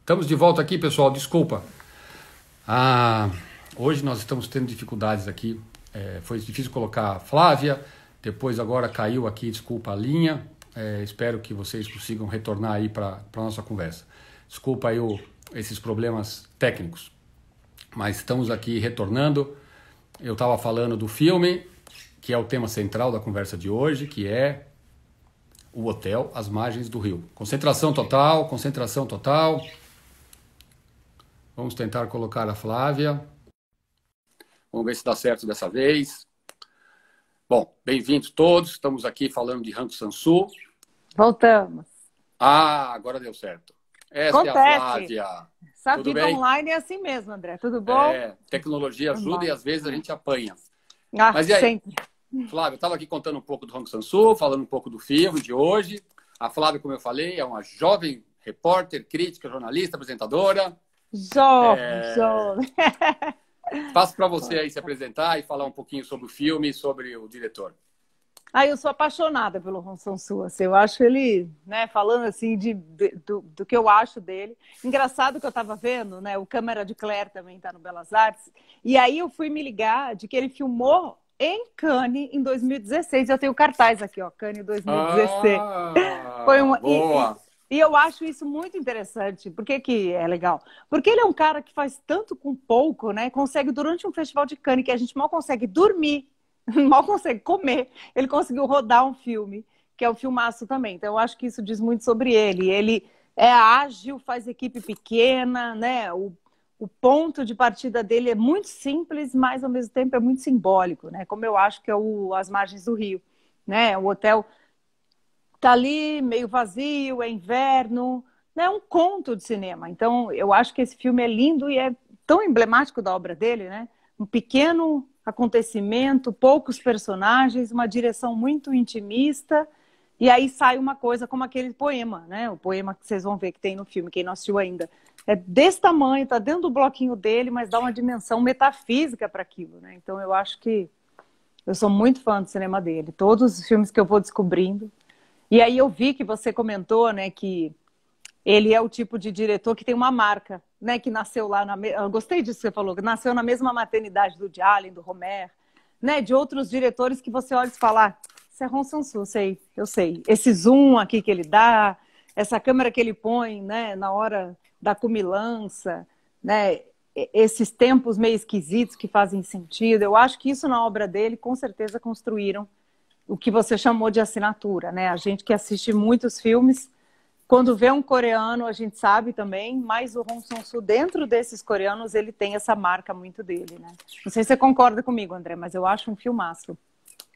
Estamos de volta aqui, pessoal. Desculpa. Hoje nós estamos tendo dificuldades aqui. Foi difícil colocar a Flávia. Depois agora caiu aqui, desculpa, a linha. Espero que vocês consigam retornar aí para a nossa conversa. Desculpa aí esses problemas técnicos. Mas estamos aqui retornando. Eu estava falando do filme, que é o tema central da conversa de hoje, que é o hotel às margens do rio. Concentração total, concentração total. Vamos tentar colocar a Flávia. Vamos ver se dá certo dessa vez. Bom, bem-vindos todos. Estamos aqui falando de Hong Sang-soo. Voltamos. Agora deu certo. Essa é a Flávia. Essa vida online é assim mesmo, André. Tudo bom? Tecnologia ajuda e às vezes a gente apanha. Mas e aí? Sempre. Flávia, eu estava aqui contando um pouco do Hong Sang-soo, falando um pouco do filme de hoje. A Flávia, como eu falei, é uma jovem repórter, crítica, jornalista, apresentadora. Jovem. Passo para você aí se apresentar e falar um pouquinho sobre o filme e sobre o diretor. Eu sou apaixonada pelo Hong Sang-soo. Assim, eu acho ele, falando assim do que eu acho dele. Engraçado que eu estava vendo, o Câmara de Claire também está no Belas Artes. E aí eu fui me ligar de que ele filmou em Cannes em 2016. Eu tenho cartaz aqui, ó, Cannes 2016. Foi boa! E eu acho isso muito interessante. Por que que é legal? Porque ele é um cara que faz tanto com pouco, Consegue, durante um festival de Cannes, que a gente mal consegue dormir, mal consegue comer, ele conseguiu rodar um filme, que é o Filmaço também. Então, eu acho que isso diz muito sobre ele. Ele é ágil, faz equipe pequena, O ponto de partida dele é muito simples, mas, ao mesmo tempo, é muito simbólico, Como eu acho que é As Margens do Rio, O hotel tá ali, meio vazio, é inverno, é um conto de cinema. Então, eu acho que esse filme é lindo e é tão emblemático da obra dele, Um pequeno acontecimento, poucos personagens, uma direção muito intimista, e aí sai uma coisa como aquele poema, O poema que vocês vão ver que tem no filme, quem não assistiu ainda. É desse tamanho, tá dentro do bloquinho dele, mas dá uma dimensão metafísica para aquilo, Então, eu acho que eu sou muito fã do cinema dele. Todos os filmes que eu vou descobrindo. E aí eu vi que você comentou, que ele é o tipo de diretor que tem uma marca, que nasceu lá eu gostei disso que você falou, que nasceu na mesma maternidade do Woody Allen, do Rohmer, de outros diretores que você olha e fala, isso é Hong Sang-soo, eu sei. Esse zoom aqui que ele dá, essa câmera que ele põe, na hora da comilança, esses tempos meio esquisitos que fazem sentido. Eu acho que isso na obra dele, com certeza, construíram o que você chamou de assinatura, A gente que assiste muitos filmes, quando vê um coreano, a gente sabe também, mas o Hong Sang-soo, dentro desses coreanos, ele tem essa marca muito dele, Não sei se você concorda comigo, André, mas eu acho um filmaço.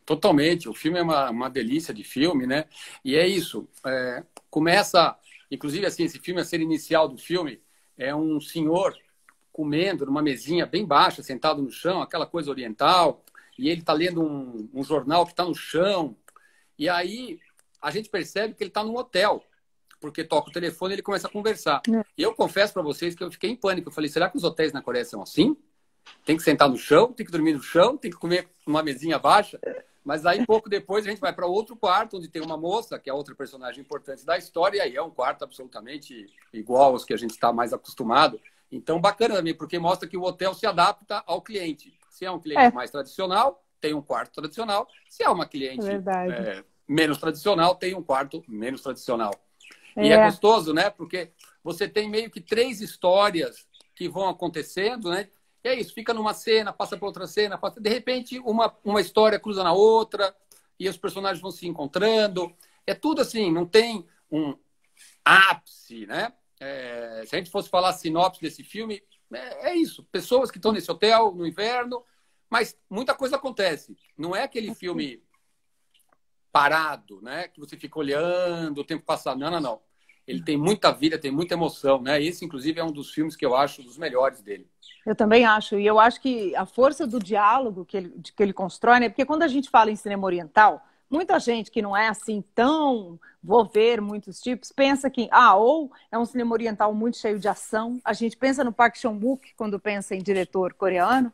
Totalmente, o filme é uma delícia de filme, E é isso, começa, inclusive assim, esse filme, a cena inicial do filme, é um senhor comendo numa mesinha bem baixa, sentado no chão, aquela coisa oriental, e ele está lendo um jornal que está no chão. E aí a gente percebe que ele está num hotel, porque toca o telefone e ele começa a conversar. E eu confesso para vocês que eu fiquei em pânico. Eu falei, será que os hotéis na Coreia são assim? Tem que sentar no chão, tem que dormir no chão, tem que comer numa mesinha baixa. Mas aí, pouco depois, a gente vai para outro quarto, onde tem uma moça, que é outra personagem importante da história, e aí é um quarto absolutamente igual aos que a gente está mais acostumado. Então, bacana também, porque mostra que o hotel se adapta ao cliente. Se é um cliente mais tradicional, tem um quarto tradicional. Se é uma cliente menos tradicional, tem um quarto menos tradicional. E é gostoso, Porque você tem meio que 3 histórias que vão acontecendo, E é isso, fica numa cena, passa para outra cena, de repente uma história cruza na outra e os personagens vão se encontrando. É tudo assim, não tem um ápice, se a gente fosse falar a sinopse desse filme, é isso. Pessoas que estão nesse hotel no inverno, mas muita coisa acontece. Não é aquele filme parado, que você fica olhando, o tempo passando. Não. Ele tem muita vida, tem muita emoção, Esse, inclusive, é um dos filmes que eu acho dos melhores dele. Eu também acho. E eu acho que a força do diálogo que ele constrói, Porque quando a gente fala em cinema oriental, muita gente que não é assim tão... Vou ver muitos tipos, pensa que... ou é um cinema oriental muito cheio de ação. A gente pensa no Park Chan-wook quando pensa em diretor coreano,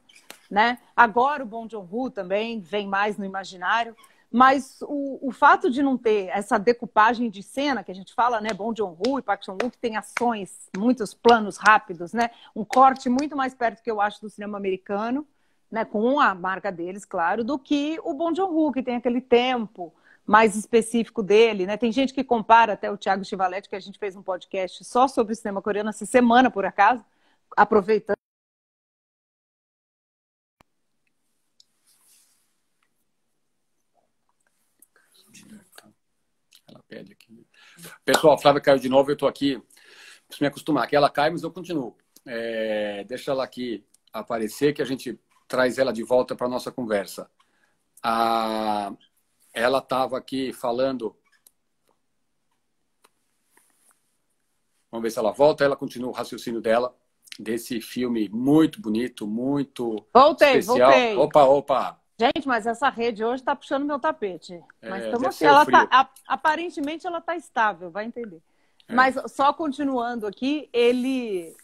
Agora o Bong Joon-ho também vem mais no imaginário. Mas o fato de não ter essa decupagem de cena, que a gente fala, né? Bong Joon-ho e Park Chan-wook, que tem ações, muitos planos rápidos, né? Um corte muito mais perto, que eu acho, do cinema americano, né? Com a marca deles, claro, do que o Bong Joon-ho, que tem aquele tempo mais específico dele, né? Tem gente que compara, até o Thiago Chivaletti, que a gente fez um podcast só sobre o cinema coreano essa semana, por acaso, aproveitando. Ela pede aqui. Pessoal, a Flávia caiu de novo, eu estou aqui. Preciso me acostumar, que ela cai, mas eu continuo. Deixa ela aqui aparecer, que a gente traz ela de volta para a nossa conversa. Ela estava aqui falando. Vamos ver se ela volta. Ela continua o raciocínio dela, desse filme muito bonito, muito especial. Voltei. Opa. Gente, mas essa rede hoje está puxando meu tapete. Mas estamos assim, aparentemente ela está estável, vai entender. Mas só continuando aqui,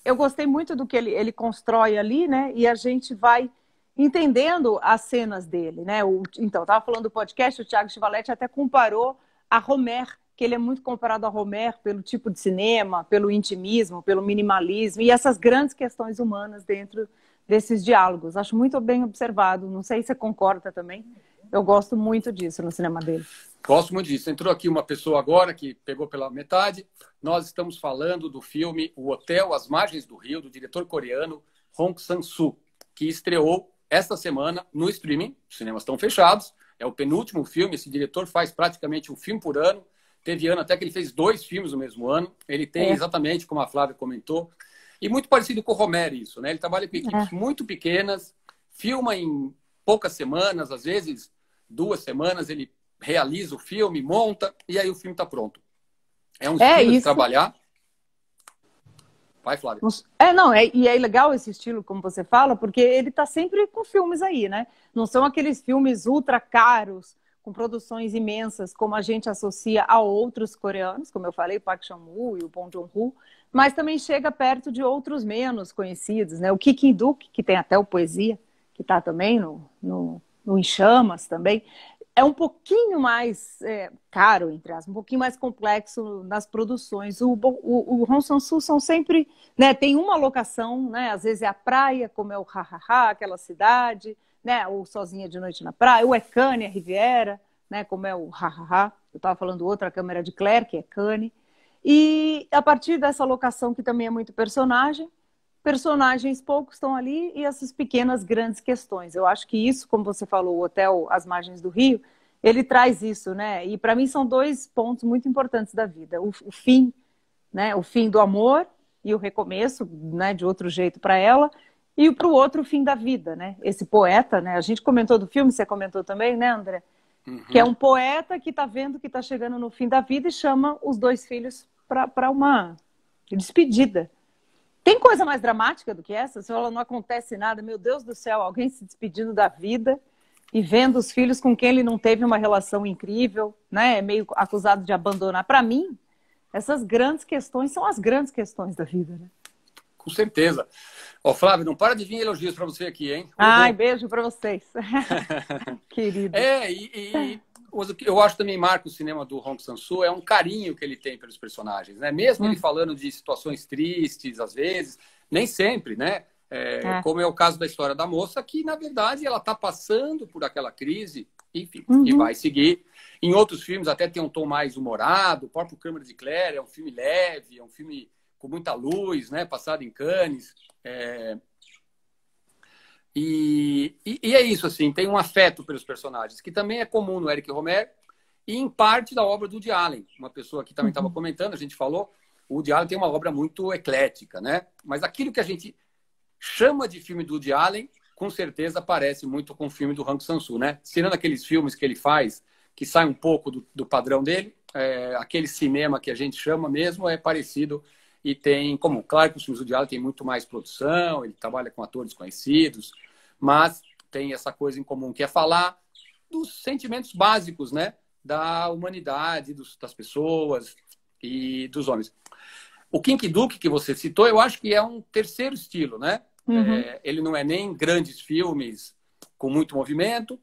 eu gostei muito do que ele constrói ali, né? E a gente vai entendendo as cenas dele, né? Então, estava falando do podcast, o Thiago Chivaletti até comparou a Rohmer, que ele é muito comparado a Rohmer pelo tipo de cinema, pelo intimismo, pelo minimalismo e essas grandes questões humanas dentro desses diálogos. Acho muito bem observado. Não sei se você concorda também. Eu gosto muito disso no cinema dele. Gosto muito disso. Entrou aqui uma pessoa agora que pegou pela metade. Nós estamos falando do filme O Hotel às Margens do Rio, do diretor coreano Hong Sang-soo, que estreou esta semana no streaming. Os cinemas estão fechados. É o penúltimo filme. Esse diretor faz praticamente um filme por ano. Teve ano até que ele fez 2 filmes no mesmo ano. Ele tem exatamente, como a Flávia comentou, e muito parecido com o Rohmer isso, né? Ele trabalha com equipes muito pequenas, filma em poucas semanas, às vezes 2 semanas, ele realiza o filme, monta, e aí o filme está pronto. É um estilo de trabalhar. Vai, Flávia. E é legal esse estilo, como você fala, porque ele está sempre com filmes aí, né? Não são aqueles filmes ultra caros, com produções imensas, como a gente associa a outros coreanos, como eu falei, o Park Chan-wook e o Bong Joon-ho, mas também chega perto de outros menos conhecidos, né? O Ki Ki-duk, que tem até o Poesia, que está também no Em Chamas também, é um pouquinho mais caro, entre aspas, um pouquinho mais complexo nas produções. O Hong Sang-soo são sempre, né? Tem uma locação, né? Às vezes é a praia, como é o Ha-Ha-Ha, aquela cidade, né? Ou Sozinha de Noite na Praia, ou é Cannes, a Riviera, né? Como é o Ha-Ha-Ha. Eu estava falando outra câmera de Claire, que é Cannes. E a partir dessa locação, que também é muito personagens poucos estão ali e essas pequenas, grandes questões. Eu acho que isso, como você falou, o Hotel às Margens do Rio, ele traz isso, né? E para mim são 2 pontos muito importantes da vida. O fim, né? O fim do amor e o recomeço, né? De outro jeito para ela. E para o outro, o fim da vida, né? Esse poeta, né? A gente comentou do filme, você comentou também, né, André? Que é um poeta que está vendo que está chegando no fim da vida e chama os 2 filhos para uma despedida. Tem coisa mais dramática do que essa? Se ela não acontece nada, meu Deus do céu, alguém se despedindo da vida e vendo os filhos com quem ele não teve uma relação incrível, né? É meio acusado de abandonar. Para mim, essas grandes questões são as grandes questões da vida, né? Com certeza. Flávio, não para de vir elogios para você aqui, hein? Ai, beijo para vocês. Querido. Eu acho também marca o cinema do Hong Sang-soo é um carinho que ele tem pelos personagens, né? Mesmo ele falando de situações tristes, às vezes, nem sempre, né? Como é o caso da história da moça, que, na verdade, ela está passando por aquela crise, enfim, e vai seguir. Em outros filmes até tem um tom mais humorado, o próprio Câmara de Claire é um filme leve, é um filme com muita luz, né? Passado em Cannes. E é isso, assim, tem um afeto pelos personagens, que também é comum no Eric Rohmer e em parte da obra do Woody Allen. Uma pessoa que também estava comentando, a gente falou, o Woody Allen tem uma obra muito eclética, né? Mas aquilo que a gente chama de filme do Woody Allen, com certeza parece muito com o filme do Hong Sang-soo, né? Tirando aqueles filmes que ele faz, que saem um pouco do padrão dele, aquele cinema que a gente chama mesmo é parecido e tem, como, claro que os filmes do Woody Allen tem muito mais produção, ele trabalha com atores conhecidos, mas tem essa coisa em comum, que é falar dos sentimentos básicos, né? Da humanidade, das pessoas e dos homens. O Ki Ki-duk, que você citou, eu acho que é um terceiro estilo, né? Ele não é nem grandes filmes com muito movimento,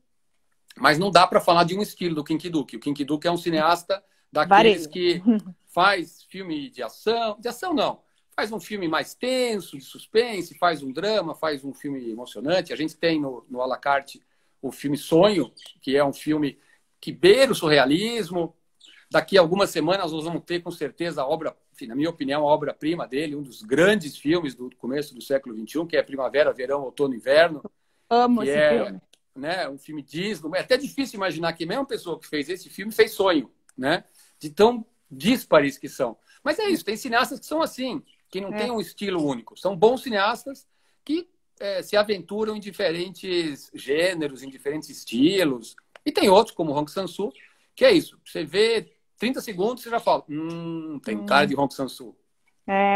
Mas não dá para falar de um estilo do Kinky Duke. O Kinky Duke é um cineasta daqueles Vareio. que faz filme de ação não, faz um filme mais tenso, de suspense, faz um drama, faz um filme emocionante. A gente tem no à la carte o filme Sonho, que é um filme que beira o surrealismo. Daqui a algumas semanas nós vamos ter, com certeza, a obra, enfim, na minha opinião, a obra-prima dele, um dos grandes filmes do começo do século XXI, que é Primavera, Verão, Outono e Inverno. Amo que esse é, filme. né, um filme Disney. É até difícil imaginar que a mesma pessoa que fez esse filme fez Sonho, né? De tão díspares que são. Mas é isso, tem cineastas que são assim, que não têm um estilo único. São bons cineastas que se aventuram em diferentes gêneros, em diferentes estilos. E tem outros, como o Hong Sang-soo, que é isso. Você vê 30 segundos, você já fala, tem cara de Hong Sang-soo.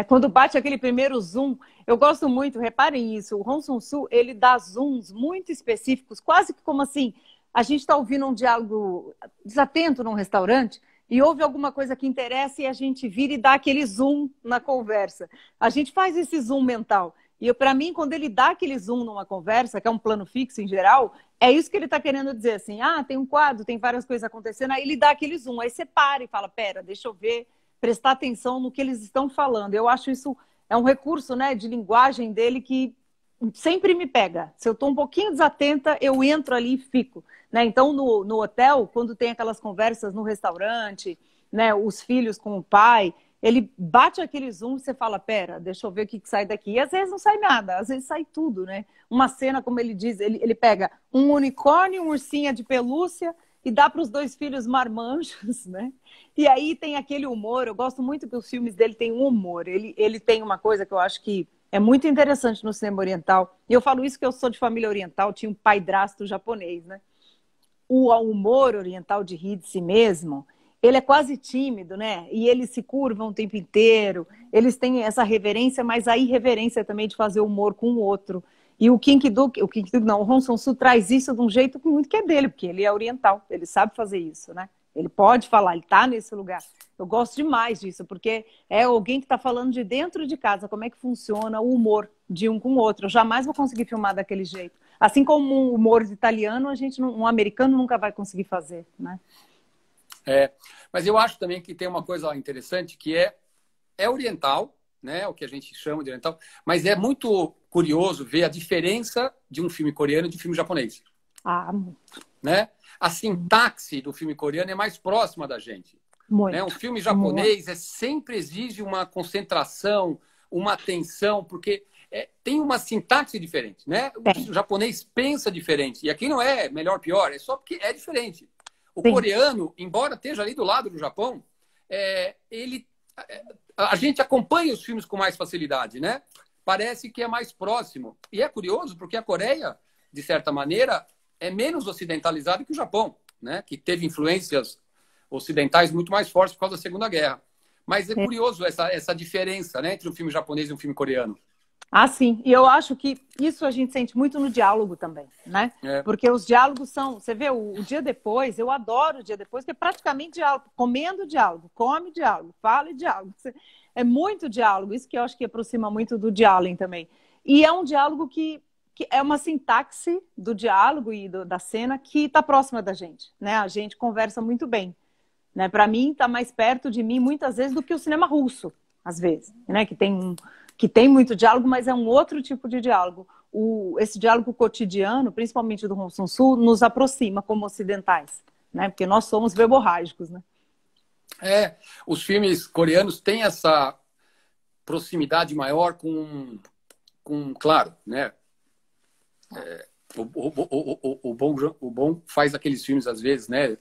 Quando bate aquele primeiro zoom, eu gosto muito, reparem isso, o Hong Sang-soo, ele dá zooms muito específicos, quase que como assim, a gente está ouvindo um diálogo desatento num restaurante e ouve alguma coisa que interessa e a gente vira e dá aquele zoom na conversa. A gente faz esse zoom mental. E para mim, quando ele dá aquele zoom numa conversa, que é um plano fixo em geral, é isso que ele está querendo dizer assim, tem um quadro, tem várias coisas acontecendo, aí ele dá aquele zoom, aí você para e fala, pera, deixa eu ver, prestar atenção no que eles estão falando. Eu acho isso é um recurso, né, de linguagem dele que sempre me pega. Se eu estou um pouquinho desatenta, eu entro ali e fico. Né? Então, no hotel, quando tem aquelas conversas no restaurante, né, os filhos com o pai, ele bate aquele zoom e você fala, pera, deixa eu ver o que sai daqui. E às vezes não sai nada, às vezes sai tudo. Né? Uma cena, como ele diz, ele pega um unicórnio, uma ursinha de pelúcia, e dá para os dois filhos marmanjos, né? E aí tem aquele humor, eu gosto muito que os filmes dele têm um humor, ele tem uma coisa que eu acho que é muito interessante no cinema oriental, e eu falo isso que eu sou de família oriental, tinha um padrasto japonês, né? O humor oriental de rir de si mesmo, ele é quase tímido, né? E eles se curvam o tempo inteiro, eles têm essa reverência, mas a irreverência também de fazer humor com o outro. E o Kinky Duke não, o Hong Sang-soo traz isso de um jeito muito que é dele, porque ele é oriental, ele sabe fazer isso, né? Ele pode falar, ele está nesse lugar. Eu gosto demais disso, porque é alguém que está falando de dentro de casa, como é que funciona o humor de um com o outro. Eu jamais vou conseguir filmar daquele jeito. Assim como um humor italiano, um americano nunca vai conseguir fazer, né? Mas eu acho também que tem uma coisa interessante que é oriental, né? O que a gente chama de oriental, mas é muito curioso ver a diferença de um filme coreano e de um filme japonês. Né? A sintaxe do filme coreano é mais próxima da gente. Muito. Né? Um filme japonês sempre exige uma concentração, uma atenção, porque tem uma sintaxe diferente. Né? O japonês pensa diferente. E aqui não é melhor ou pior, é só porque é diferente. O coreano, embora esteja ali do lado do Japão, a gente acompanha os filmes com mais facilidade, né? Parece que é mais próximo. E é curioso porque a Coreia, de certa maneira, é menos ocidentalizada que o Japão, né? Que teve influências ocidentais muito mais fortes por causa da Segunda Guerra. Mas é curioso essa diferença, né, entre um filme japonês e um filme coreano. Sim. E eu acho que isso a gente sente muito no diálogo também, né? Porque os diálogos são... Você vê, o Dia Depois, eu adoro o Dia Depois, que é praticamente diálogo. Comendo diálogo, come diálogo, fala e diálogo. É muito diálogo. Isso que eu acho que aproxima muito do Allen também. E é um diálogo que é uma sintaxe do diálogo e da cena que está próxima da gente, né? A gente conversa muito bem. Né? Para mim, está mais perto de mim, muitas vezes, do que o cinema russo, às vezes. Né? Que tem muito diálogo, mas é um outro tipo de diálogo. Esse diálogo cotidiano, principalmente do Hong Sang-soo, nos aproxima como ocidentais, né? Porque nós somos verborrágicos, né? Os filmes coreanos têm essa proximidade maior com claro, né? O Bong faz aqueles filmes, às vezes, né?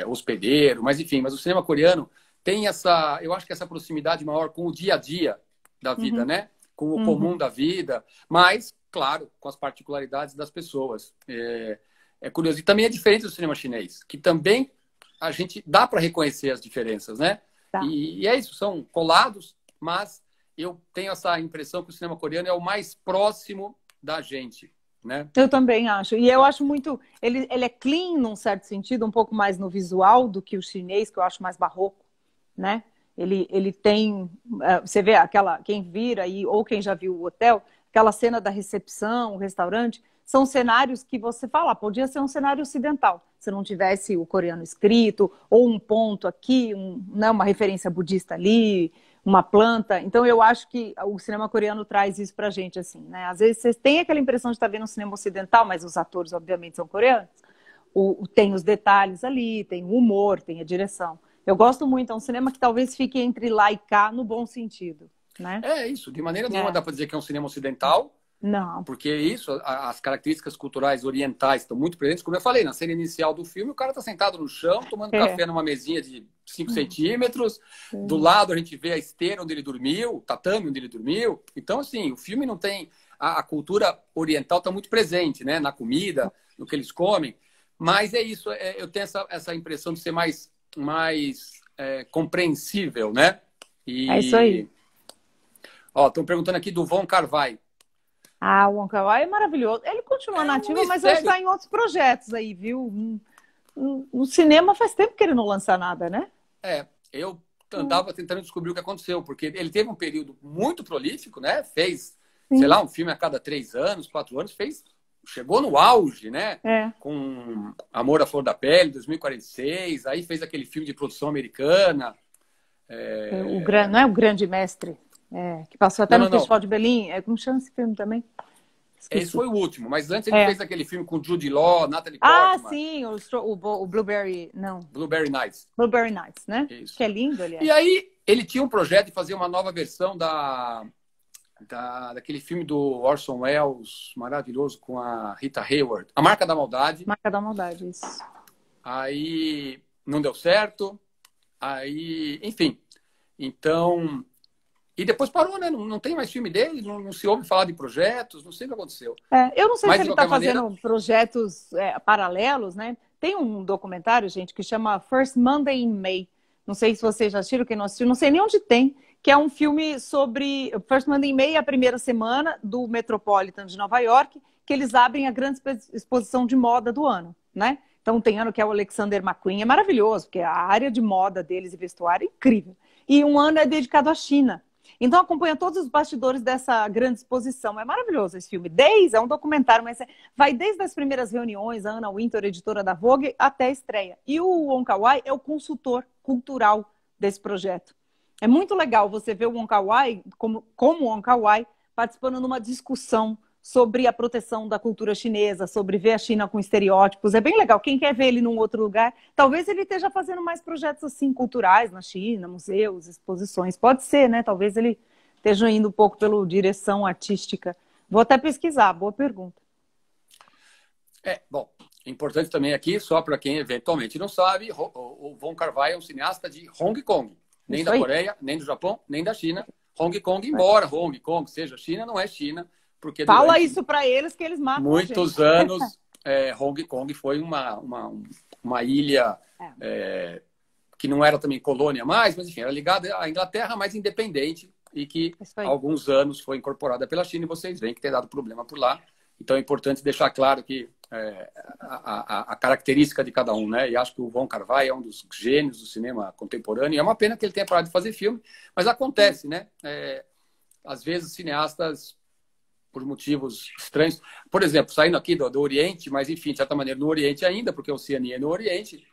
Hospedeiro, mas enfim, mas o cinema coreano tem eu acho que essa proximidade maior com o dia a dia da vida, né? Com o comum da vida, mas, claro, com as particularidades das pessoas. É curioso. E também é diferente do cinema chinês, que também a gente dá para reconhecer as diferenças, né? E é isso, são colados, mas eu tenho essa impressão que o cinema coreano é o mais próximo da gente, né? Eu também acho. E eu acho muito... Ele é clean, num certo sentido, um pouco mais no visual do que o chinês, que eu acho mais barroco, né? Ele tem... Você vê quem vira aí, ou quem já viu o hotel, aquela cena da recepção, o restaurante, são cenários que você fala, podia ser um cenário ocidental, se não tivesse o coreano escrito, ou um ponto aqui, né, uma referência budista ali, uma planta. Então eu acho que o cinema coreano traz isso pra gente, assim, né? Às vezes você tem aquela impressão de estar vendo um cinema ocidental, mas os atores, obviamente, são coreanos. Tem os detalhes ali, tem o humor, tem a direção. Eu gosto muito, é um cinema que talvez fique entre lá e cá, no bom sentido, né? É isso, de maneira nenhuma dá para dizer que é um cinema ocidental, não, porque isso, as características culturais orientais estão muito presentes. Como eu falei, na cena inicial do filme, o cara está sentado no chão, tomando café numa mesinha de 5 centímetros. Do lado a gente vê a esteira onde ele dormiu, o tatame onde ele dormiu. Então, assim, o filme não tem... A cultura oriental está muito presente, né? Na comida, no que eles comem. Mas é isso, eu tenho essa impressão de ser mais compreensível, né? É isso aí. Ó, estão perguntando aqui do Von Kar-wai. Ah, o Wong Kar-wai é maravilhoso. Ele continua nativo, mas hoje está em outros projetos aí, viu? No cinema faz tempo que ele não lança nada, né? Eu andava tentando descobrir o que aconteceu, porque ele teve um período muito prolífico, né? Fez, sei lá, um filme a cada 3 anos, 4 anos, chegou no auge, né? Com Amor à Flor da Pele, 2046, aí fez aquele filme de produção americana. Não é o Grande Mestre? Que passou até no Festival de Berlim. Como chama esse filme também? Esqueci. Esse foi o último, mas antes ele fez aquele filme com Jude Law, Natalie Portman. Ah, sim, o Blueberry... Não. Blueberry Nights. Blueberry Nights, né? Isso. Que é lindo, aliás. E aí ele tinha um projeto de fazer uma nova versão daquele filme do Orson Welles, maravilhoso, com a Rita Hayworth. A Marca da Maldade. Marca da Maldade, isso. Aí não deu certo. Aí, enfim. Então... E depois parou, né? Não tem mais filme dele, não se ouve falar de projetos, não sei o que aconteceu. Eu não sei se ele está fazendo projetos paralelos, né? Tem um documentário, gente, que chama First Monday in May. Não sei se vocês já assistiram, quem não assistiu, não sei nem onde tem, que é um filme sobre... First Monday in May é a primeira semana do Metropolitan de Nova York, que eles abrem a grande exposição de moda do ano, né? Então tem ano que é o Alexander McQueen, é maravilhoso, porque a área de moda deles e vestuário é incrível. E um ano é dedicado à China. Então acompanha todos os bastidores dessa grande exposição. É maravilhoso esse filme. É um documentário, mas vai desde as primeiras reuniões, a Anna Wintour, editora da Vogue, até a estreia. E o Wong Kar-wai é o consultor cultural desse projeto. É muito legal você ver o Wong Kar-wai, como Wong Kar-wai, participando numa discussão sobre a proteção da cultura chinesa, sobre ver a China com estereótipos. É bem legal. Quem quer ver ele num outro lugar, talvez ele esteja fazendo mais projetos assim culturais na China, museus, exposições. Pode ser, né? Talvez ele esteja indo um pouco pela direção artística. Vou até pesquisar. Boa pergunta. Bom, importante também aqui, só para quem eventualmente não sabe, o Von Kar-wai é um cineasta de Hong Kong. Nem da Coreia, nem do Japão, nem da China. Hong Kong, embora Hong Kong seja China, não é China. Porque fala isso para eles que eles matam muitos anos, Hong Kong foi uma ilha que não era também colônia mais, mas enfim, era ligada à Inglaterra, mais independente, e que há alguns anos foi incorporada pela China, e vocês veem que tem dado problema por lá. Então é importante deixar claro que a característica de cada um, né? E acho que o Von Kar-wai é um dos gênios do cinema contemporâneo, e é uma pena que ele tenha parado de fazer filme, mas acontece, né? Às vezes cineastas, por motivos estranhos. Por exemplo, saindo aqui do Oriente, mas enfim, de certa maneira no Oriente ainda, porque a Oceania é no Oriente,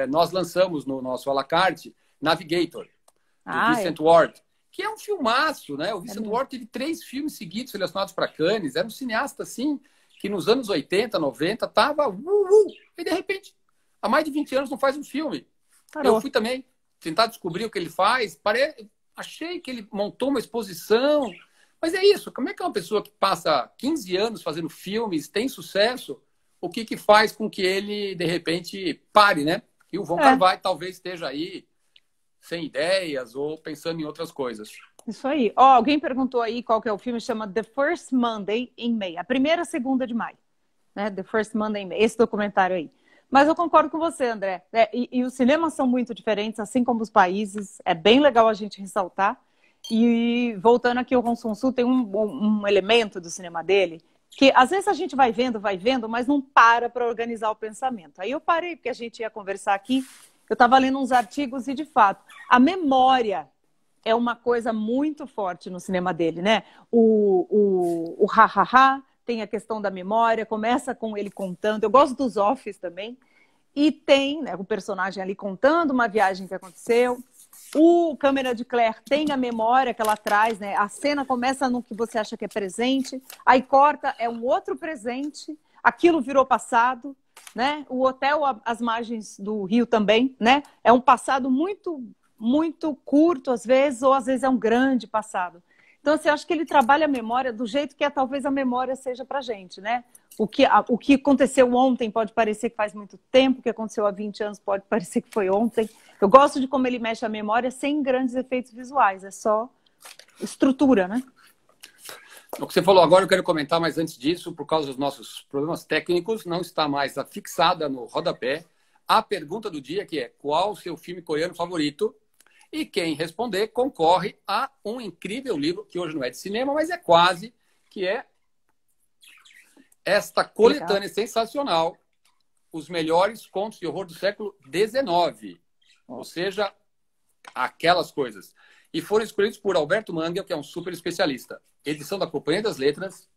nós lançamos no nosso à la carte Navigator, do Vincent Ward, que é um filmaço, né? O Vincent Ward teve 3 filmes seguidos selecionados para Cannes, era um cineasta assim, que nos anos 80, 90, tava e de repente, há mais de 20 anos não faz um filme. Eu fui também tentar descobrir o que ele faz, achei que ele montou uma exposição. Mas é isso, como é que é uma pessoa que passa 15 anos fazendo filmes, tem sucesso, o que faz com que ele, de repente, pare, né? E o Von Kar-wai talvez esteja aí sem ideias ou pensando em outras coisas. Isso aí. Alguém perguntou aí qual que é o filme, chama The First Monday in May, a primeira segunda de maio, né? The First Monday in May, esse documentário aí. Mas eu concordo com você, André. E os cinemas são muito diferentes, assim como os países. É bem legal a gente ressaltar. E voltando aqui ao Hong Sang-soo, tem um elemento do cinema dele que às vezes a gente vai vendo, mas não para organizar o pensamento. Aí eu parei, porque a gente ia conversar aqui, eu estava lendo uns artigos e, de fato, a memória é uma coisa muito forte no cinema dele, né? O ha-ha-ha, tem a questão da memória, começa com ele contando. Eu gosto dos offs também. E tem, né, o personagem ali contando uma viagem que aconteceu. O Câmara de Claire tem a memória que ela traz, né? A cena começa no que você acha que é presente, aí corta, é um outro presente, aquilo virou passado, né? O hotel às margens do rio também, né? É um passado muito curto às vezes, ou às vezes é um grande passado. Então, assim, eu acho que ele trabalha a memória do jeito que é, talvez a memória seja pra gente, né? O que aconteceu ontem pode parecer que faz muito tempo, o que aconteceu há 20 anos pode parecer que foi ontem. Eu gosto de como ele mexe a memória sem grandes efeitos visuais, é só estrutura, né? O que você falou agora eu quero comentar, mas antes disso, por causa dos nossos problemas técnicos, não está mais afixada no rodapé a pergunta do dia, que é: qual o seu filme coreano favorito? E quem responder concorre a um incrível livro, que hoje não é de cinema, mas é quase, que é esta coletânea sensacional, Os Melhores Contos de Horror do Século XIX. Ou seja, aquelas coisas. E foram escolhidos por Alberto Mangel, que é um super especialista. Edição da Companhia das Letras.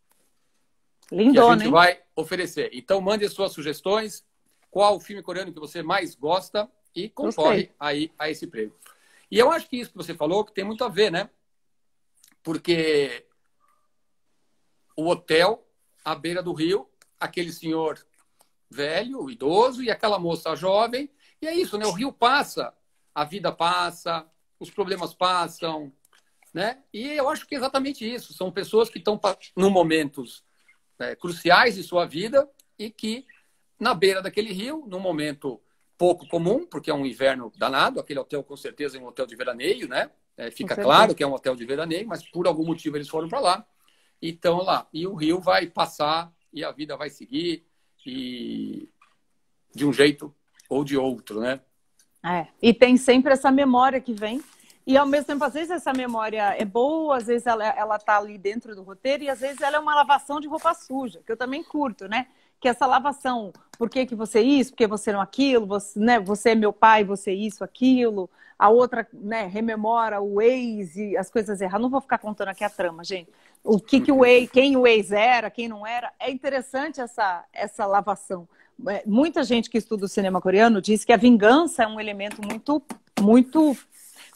Lindona, que a gente vai oferecer. Então, mande as suas sugestões. Qual o filme coreano que você mais gosta e concorre aí a esse prêmio. E eu acho que isso que você falou que tem muito a ver, né? Porque o hotel à beira do rio, aquele senhor velho, idoso, e aquela moça jovem. E é isso, né? O rio passa, a vida passa, os problemas passam, né? E eu acho que é exatamente isso. São pessoas que estão em momentos cruciais de sua vida e que, na beira daquele rio, num momento pouco comum, porque é um inverno danado, aquele hotel com certeza é um hotel de veraneio, né? Fica claro que é um hotel de veraneio, mas por algum motivo eles foram para lá. E estão lá. E o rio vai passar e a vida vai seguir e de um jeito ou de outro, né? E tem sempre essa memória que vem. E, ao mesmo tempo, às vezes essa memória é boa, às vezes ela tá ali dentro do roteiro e, às vezes, ela é uma lavação de roupa suja, que eu também curto, né? Que essa lavação, por que você isso, por que você não aquilo, você, né? Você é meu pai, você isso, aquilo. A outra, né, rememora o ex e as coisas erradas. Não vou ficar contando aqui a trama, gente. O que o ex, quem o ex era, quem não era. É interessante essa lavação. Muita gente que estuda o cinema coreano diz que a vingança é um elemento muito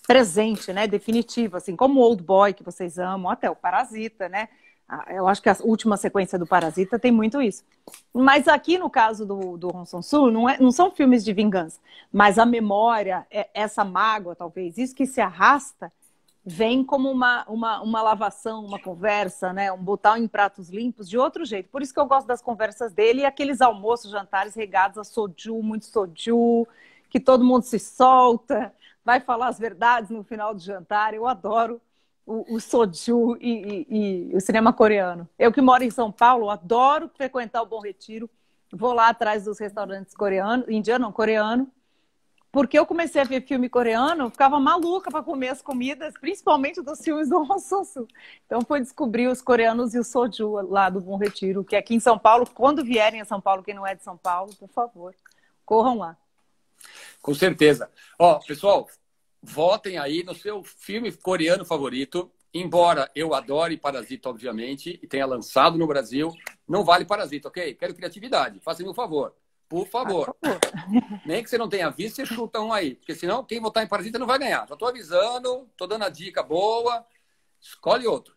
presente, né? Definitivo, assim, como o Old Boy, que vocês amam, até o Parasita, né? Eu acho que a última sequência do Parasita tem muito isso. Mas aqui, no caso do Hong Sang-soo, não são filmes de vingança, mas a memória, essa mágoa, talvez, isso que se arrasta, vem como uma lavação, uma conversa, né? Um botar em pratos limpos de outro jeito. Por isso que eu gosto das conversas dele e aqueles almoços, jantares regados a soju, muito soju, que todo mundo se solta, vai falar as verdades no final do jantar. Eu adoro o soju e o cinema coreano. Eu que moro em São Paulo, adoro frequentar o Bom Retiro. Vou lá atrás dos restaurantes coreanos, indiano, não, coreano, porque eu comecei a ver filme coreano, ficava maluca para comer as comidas, principalmente dos filmes do Hong Sang-soo. Então foi descobrir os coreanos e o soju lá do Bom Retiro, que aqui em São Paulo, quando vierem a São Paulo, quem não é de São Paulo, por favor, corram lá. Com certeza. Ó, pessoal, votem aí no seu filme coreano favorito. Embora eu adore Parasita, obviamente, e tenha lançado no Brasil, não vale Parasita, ok? Quero criatividade. Faça-me um favor. Por favor. Nem que você não tenha visto, você chuta um aí. Porque senão, quem votar em Parasita não vai ganhar. Já estou avisando, estou dando a dica boa. Escolhe outro.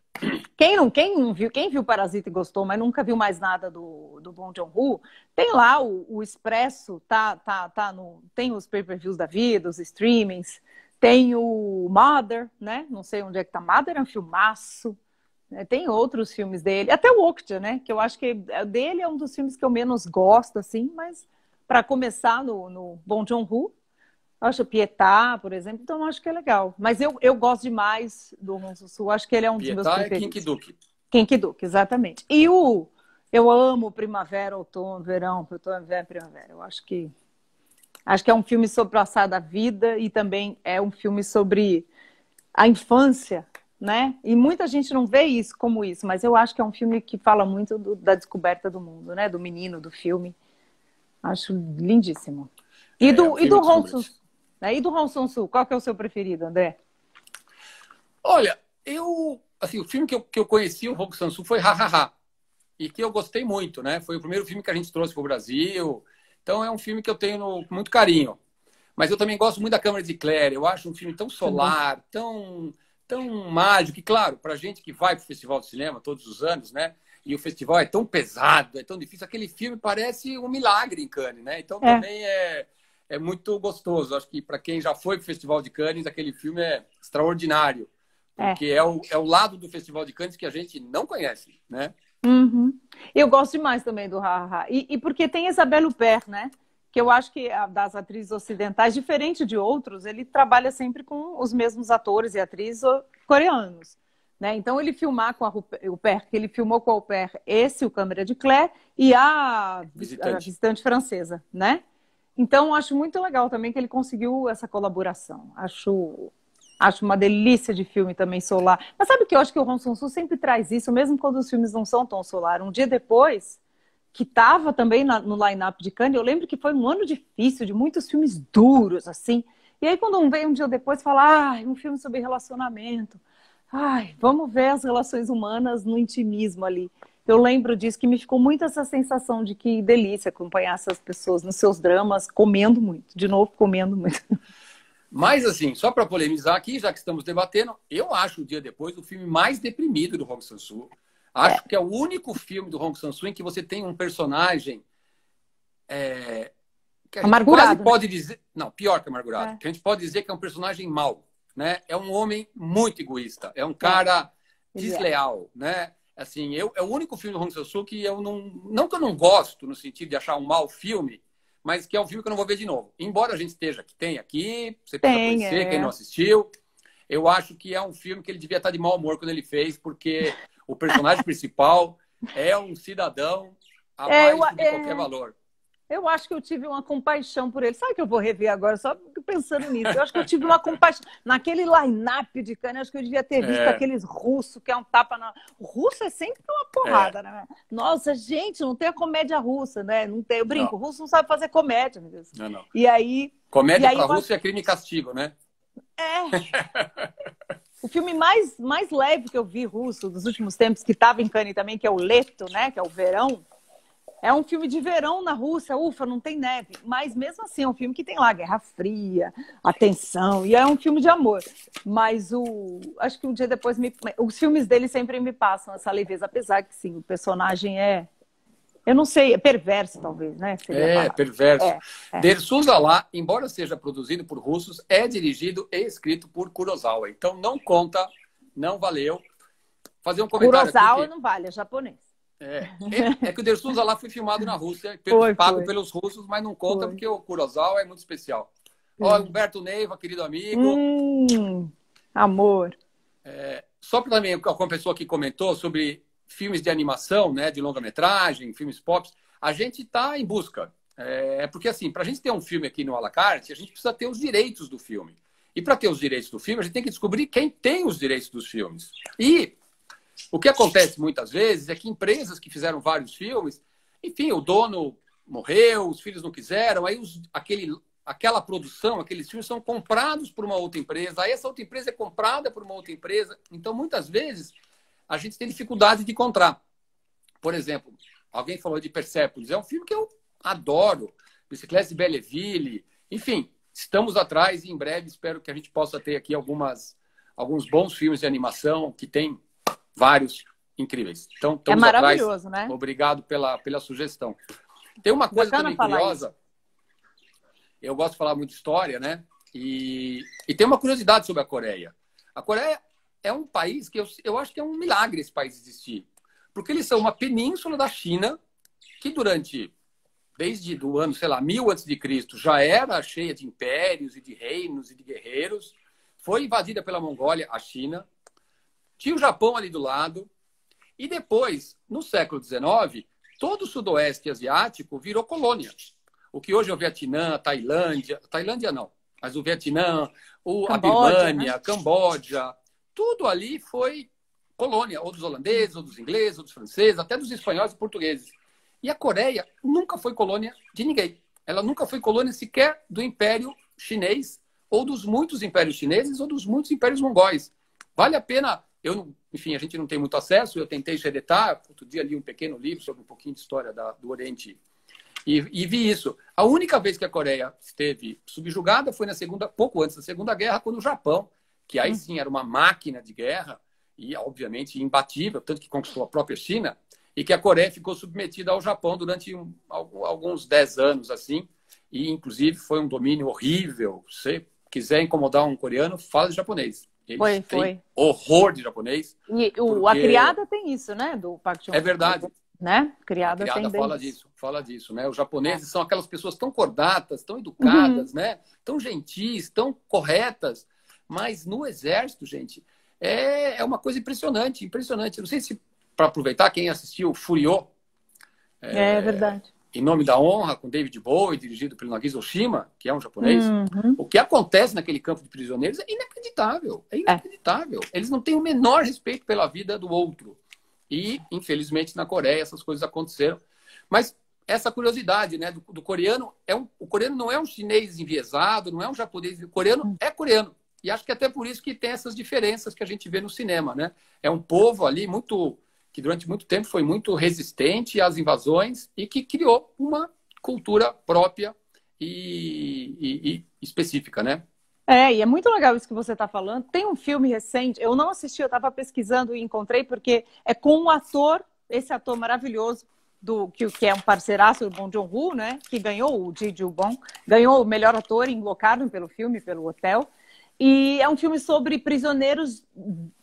Quem viu Parasita e gostou, mas nunca viu mais nada do Bong Joon-ho, tem lá o Expresso, tem os pay-per-views da vida, os streamings, tem o Mother, né? Não sei onde é que tá. Mother é um filmaço. Né? Tem outros filmes dele, até o Okja, né? Que eu acho que dele é um dos filmes que eu menos gosto, assim, mas para começar no Bong Joon-ho, acho Pietá, por exemplo, então acho que é legal. Mas eu gosto demais do Hong Sang-soo, acho que ele é um dos meus preferidos. Pietá é Kinky-Duke. Kinky-Duke, exatamente. E eu amo Primavera, Outono, Verão, Outono, Inverno, Primavera. Eu acho que é um filme sobre o passar da vida e também é um filme sobre a infância, né? E muita gente não vê isso como isso, mas eu acho que é um filme que fala muito da descoberta do mundo, né? Do menino, do filme. Acho lindíssimo. E do Hong Sang-soo, né? E do Hong Sang-soo, qual que é o seu preferido, André? Olha, assim, o filme que eu conheci o Hong Sang-soo foi Ha Ha Ha. e que eu gostei muito, né? Foi o primeiro filme que a gente trouxe para o Brasil. Então é um filme que eu tenho muito carinho. Mas eu também gosto muito da Câmara de Clare. Eu acho um filme tão solar, tão mágico. E claro, para gente que vai para o Festival de Cinema todos os anos, né? E o festival é tão pesado, é tão difícil. Aquele filme parece um milagre em Cannes, né? Então também é muito gostoso. Acho que para quem já foi para o Festival de Cannes, aquele filme é extraordinário. Porque é o lado do Festival de Cannes que a gente não conhece, né? Uhum. Eu gosto demais também do Ha Ha Ha. E porque tem Isabelle Huppert, né? Que eu acho que das atrizes ocidentais, diferente de outros, ele trabalha sempre com os mesmos atores e atrizes coreanos, né? Então ele filmar com a Huppert, que ele filmou com a Huppert, o Câmara de Clare e a visitante francesa, né? Então acho muito legal também que ele conseguiu essa colaboração. Acho uma delícia de filme também solar. Mas sabe que eu acho que o Hong Sang-soo sempre traz isso, mesmo quando os filmes não são tão solar. Um dia depois, que estava também no line-up de Cannes, eu lembro que foi um ano difícil, de muitos filmes duros, assim. E aí quando veio um dia depois, fala, um filme sobre relacionamento. Vamos ver as relações humanas no intimismo ali. Eu lembro disso, que me ficou muito essa sensação de que delícia acompanhar essas pessoas nos seus dramas, comendo muito. De novo, comendo muito. Mas, assim, só para polemizar aqui, já que estamos debatendo, eu acho O Dia Depois o filme mais deprimido do Hong Sang-soo. Acho que é o único filme do Hong Sang-soo em que você tem um personagem que a gente quase pode dizer... Não, pior que amargurado. Que a gente pode dizer que é um personagem mau, né? É um homem muito egoísta. É um cara desleal, né? Assim, é o único filme do Hong Sang-soo que eu não que eu não gosto, no sentido de achar um mau filme, mas que é um filme que eu não vou ver de novo. Embora a gente tem aqui, você precisa conhecer, quem não assistiu. Eu acho que é um filme que ele devia estar de mau humor quando ele fez, porque o personagem principal é um cidadão abaixo de qualquer valor. Eu acho que eu tive uma compaixão por ele. Sabe que eu vou rever agora, só pensando nisso. Eu acho que eu tive uma compaixão. Naquele line-up de Cannes, acho que eu devia ter visto aqueles russos, que é um tapa na... O russo é sempre uma porrada, né? Nossa, gente, não tem a comédia russa, né? Não tem, eu brinco, o russo não sabe fazer comédia, meu Deus. Não. E aí... Comédia para russo é crime e castigo, né? O filme mais leve que eu vi russo dos últimos tempos, que estava em Cannes também, que é o Leto, né? Que é o verão. É um filme de verão na Rússia, não tem neve. Mas mesmo assim, é um filme que tem lá Guerra Fria, a tensão, e é um filme de amor. Mas acho que um dia depois, os filmes dele sempre me passam essa leveza, apesar que sim, o personagem eu não sei, é perverso talvez, né? Perverso. Der Suza, embora seja produzido por russos, é dirigido e escrito por Kurosawa. Então não conta, não valeu. Fazer um comentário Kurosawa aqui não vale, é japonês. É que o Der Suza foi filmado na Rússia, pago pelos russos, mas não conta porque o Kurosawa é muito especial. Humberto Neiva, querido amigo. Amor. Só para também, uma pessoa que comentou sobre filmes de animação, né, de longa-metragem, filmes pop, a gente está em busca. Porque, assim, para a gente ter um filme aqui no à la carte, a gente precisa ter os direitos do filme. E para ter os direitos do filme, a gente tem que descobrir quem tem os direitos dos filmes. E o que acontece muitas vezes é que empresas que fizeram vários filmes, enfim, o dono morreu, os filhos não quiseram, aí aquela produção, aqueles filmes são comprados por uma outra empresa, aí essa outra empresa é comprada por uma outra empresa. Então, muitas vezes, a gente tem dificuldade de encontrar. Por exemplo, alguém falou de Persepolis, é um filme que eu adoro, Bicicleta de Belleville, enfim, estamos atrás e em breve espero que a gente possa ter aqui alguns bons filmes de animação que tem vários incríveis. Então, estamos maravilhoso, atrás. Né? Obrigado pela sugestão. Tem uma coisa também curiosa. Eu gosto de falar muito de história, né? E tem uma curiosidade sobre a Coreia. A Coreia é um país que eu acho que é um milagre esse país existir. Porque eles são uma península da China que desde o ano, 1000 a.C., já era cheia de impérios e de reinos e de guerreiros. Foi invadida pela Mongólia, a China. Tinha o Japão ali do lado. E depois, no século XIX, todo o sudoeste asiático virou colônia. O que hoje é o Vietnã, a Tailândia... Tailândia não, mas o Vietnã, a Birmânia, né? Camboja... Tudo ali foi colônia, ou dos holandeses, ou dos ingleses, ou dos franceses, até dos espanhóis e portugueses. E a Coreia nunca foi colônia de ninguém. Ela nunca foi colônia sequer do Império Chinês, ou dos muitos impérios chineses, ou dos muitos impérios mongóis. Vale a pena... enfim, a gente não tem muito acesso, eu tentei xeretar, outro dia li um pequeno livro sobre um pouquinho de história do Oriente e vi isso. A única vez que a Coreia esteve subjugada foi pouco antes da Segunda Guerra, quando o Japão, que aí sim era uma máquina de guerra e, obviamente, imbatível, tanto que conquistou a própria China, e que a Coreia ficou submetida ao Japão durante alguns 10 anos, assim, e, inclusive, foi um domínio horrível. Se quiser incomodar um coreano, fala de japonês. Eles têm horror de japonês. E a criada tem isso, né? Do Park Chung. É verdade. Né? Criada tem fala disso, né? Os japoneses são aquelas pessoas tão cordatas, tão educadas, né? Tão gentis, tão corretas. Mas no exército, gente, é uma coisa impressionante, impressionante. Não sei se, para aproveitar, quem assistiu Furiô, é verdade. Em Nome da Honra, com David Bowie, dirigido pelo Nagisa Oshima, que é um japonês, o que acontece naquele campo de prisioneiros é inacreditável. É inacreditável. Eles não têm o menor respeito pela vida do outro. E, infelizmente, na Coreia essas coisas aconteceram. Mas essa curiosidade, né, do coreano, o coreano não é um chinês enviesado, não é um japonês, o coreano é coreano. E acho que até por isso que tem essas diferenças que a gente vê no cinema, né? É um povo ali que durante muito tempo foi muito resistente às invasões e que criou uma cultura própria e específica, né? E é muito legal isso que você está falando. Tem um filme recente, eu não assisti, eu estava pesquisando e encontrei, porque é com um ator, esse ator maravilhoso, que é um parceiraço do Bong Joon-ho, né? Que ganhou o Ji Joo-bong, ganhou o melhor ator em Locarno pelo filme, pelo Hotel. E é um filme sobre prisioneiros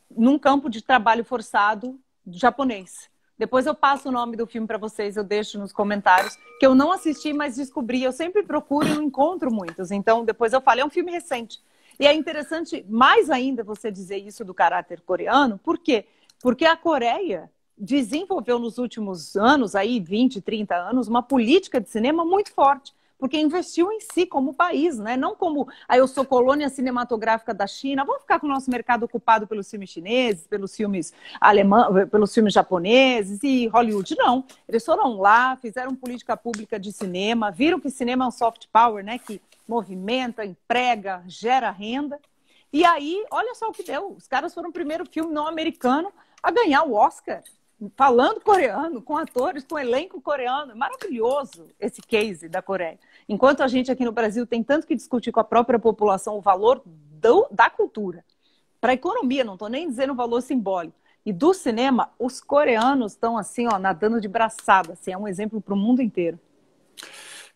num campo de trabalho forçado japonês. Depois eu passo o nome do filme para vocês, eu deixo nos comentários, que eu não assisti, mas descobri. Eu sempre procuro e não encontro muitos. Então, depois eu falo, é um filme recente. E é interessante, mais ainda, você dizer isso do caráter coreano. Por quê? Porque a Coreia desenvolveu nos últimos anos, aí 20, 30 anos, uma política de cinema muito forte. Porque investiu em si como país, né? Não como, eu sou colônia cinematográfica da China, vamos ficar com o nosso mercado ocupado pelos filmes chineses, pelos filmes alemães, pelos filmes japoneses e Hollywood. Não. Eles foram lá, fizeram política pública de cinema, viram que cinema é um soft power, né? Que movimenta, emprega, gera renda. E aí, olha só o que deu. Os caras foram o primeiro filme não americano a ganhar o Oscar. Falando coreano, com atores, com elenco coreano. É maravilhoso esse case da Coreia. Enquanto a gente aqui no Brasil tem tanto que discutir com a própria população o valor da cultura. Para a economia, não estou nem dizendo o valor simbólico. E do cinema, os coreanos estão assim, ó, nadando de braçada. Assim, é um exemplo para o mundo inteiro.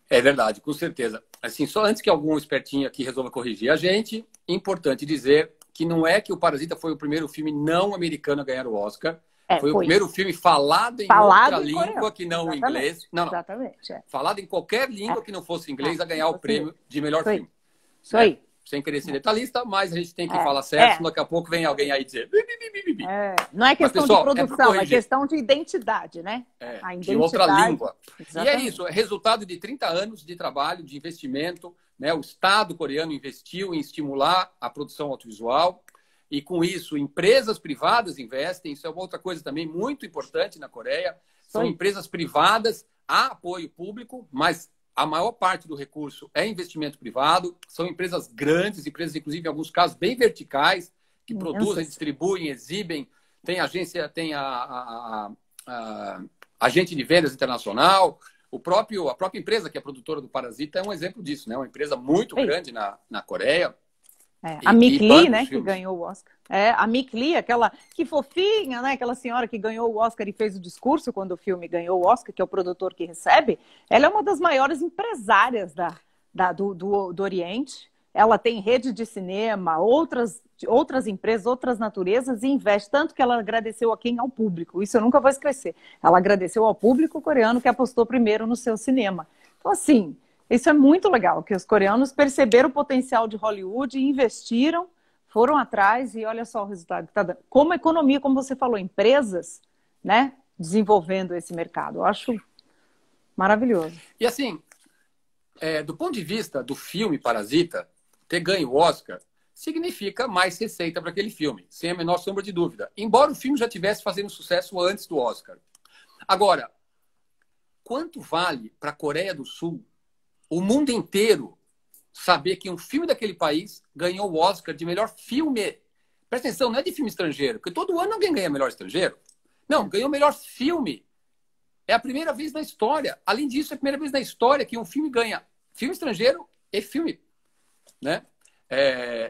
É verdade, com certeza. Assim, só antes que algum espertinho aqui resolva corrigir a gente, importante dizer que não é que o Parasita foi o primeiro filme não americano a ganhar o Oscar. Foi o primeiro filme falado em outra língua que não o inglês. Não. Exatamente. Falado em qualquer língua que não fosse inglês a ganhar o prêmio de melhor filme. Isso aí. Sem querer ser detalhista, mas a gente tem que falar certo, senão daqui a pouco vem alguém aí dizer... Não é questão de produção, é questão de identidade, né? A identidade, de outra língua. Exatamente. E é isso, é resultado de 30 anos de trabalho, de investimento, né? O Estado coreano investiu em estimular a produção audiovisual. E com isso, empresas privadas investem. Isso é uma outra coisa também muito importante na Coreia. São empresas privadas a apoio público, mas a maior parte do recurso é investimento privado. São empresas grandes, empresas, inclusive, em alguns casos, bem verticais, que produzem, distribuem, exibem. Tem agência, tem a agente de vendas internacional. A própria empresa que é produtora do Parasita é um exemplo disso, né? Uma empresa muito grande na Coreia. A Mick Lee, né, que ganhou o Oscar. A Mick Lee, aquela que fofinha, né, aquela senhora que ganhou o Oscar e fez o discurso quando o filme ganhou o Oscar, que é o produtor que recebe. Ela é uma das maiores empresárias do Oriente. Ela tem rede de cinema, outras empresas, outras naturezas, e investe tanto que ela agradeceu ao público. Isso eu nunca vou esquecer. Ela agradeceu ao público coreano que apostou primeiro no seu cinema. Então, assim... Isso é muito legal, que os coreanos perceberam o potencial de Hollywood e investiram, foram atrás e olha só o resultado que está dando. Como economia, como você falou, empresas, né, desenvolvendo esse mercado. Eu acho maravilhoso. E assim, do ponto de vista do filme Parasita, ter ganho o Oscar significa mais receita para aquele filme, sem a menor sombra de dúvida. Embora o filme já estivesse fazendo sucesso antes do Oscar. Agora, quanto vale para a Coreia do Sul o mundo inteiro saber que um filme daquele país ganhou o Oscar de melhor filme? Presta atenção, não é de filme estrangeiro, porque todo ano alguém ganha melhor estrangeiro. Não, ganhou melhor filme. É a primeira vez na história. Além disso, é a primeira vez na história que um filme ganha filme estrangeiro e filme, né?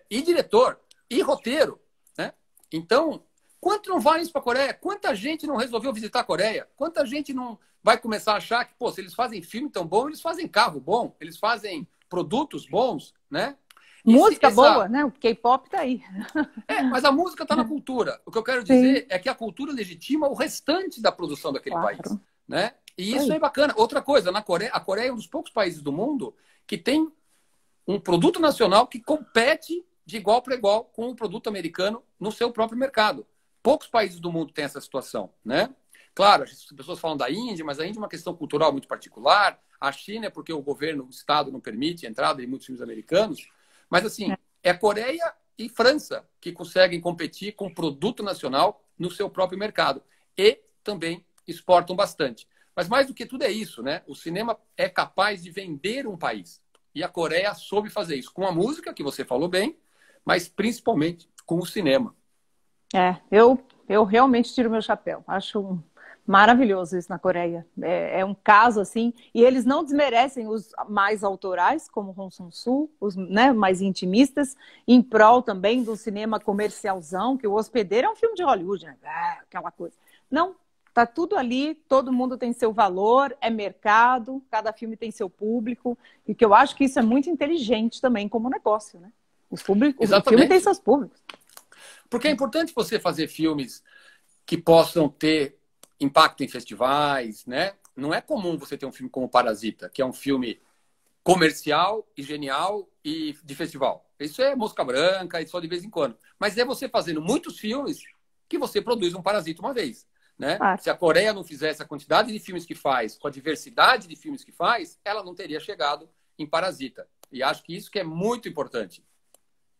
E diretor, e roteiro, né? Então, quanto não vale isso para a Coreia? Quanta gente não resolveu visitar a Coreia? Quanta gente não vai começar a achar que, pô, se eles fazem filme tão bom, eles fazem carro bom, eles fazem produtos bons, né? Música boa, né? O K-pop tá aí. Mas a música está na cultura. O que eu quero dizer é que a cultura legitima o restante da produção daquele país, né? E isso é bacana. Outra coisa, na Coreia, a Coreia é um dos poucos países do mundo que tem um produto nacional que compete de igual para igual com o produto americano no seu próprio mercado. Poucos países do mundo têm essa situação, né? Claro, as pessoas falam da Índia, mas a Índia é uma questão cultural muito particular. A China é porque o governo, o Estado não permite a entrada de muitos filmes americanos. Mas, assim, é a Coreia e França que conseguem competir com produto nacional no seu próprio mercado. E também exportam bastante. Mas mais do que tudo é isso, né? O cinema é capaz de vender um país. E a Coreia soube fazer isso com a música, que você falou bem, mas principalmente com o cinema. Eu realmente tiro meu chapéu. Acho maravilhoso isso na Coreia. É um caso assim, e eles não desmerecem os mais autorais, como Hong Sang-soo, os, né, mais intimistas, em prol também do cinema comercialzão, que O Hospedeiro é um filme de Hollywood, né? Aquela coisa. Não, tá tudo ali, todo mundo tem seu valor, é mercado, cada filme tem seu público, e que eu acho que isso é muito inteligente também como negócio, né? O filme tem seus públicos. Porque é importante você fazer filmes que possam ter impacto em festivais, né? Não é comum você ter um filme como Parasita, que é um filme comercial e genial e de festival. Isso é mosca branca e só de vez em quando. Mas é você fazendo muitos filmes que você produz um Parasita uma vez, né? Se a Coreia não fizesse a quantidade de filmes que faz, com a diversidade de filmes que faz, ela não teria chegado em Parasita. E acho que isso que é muito importante.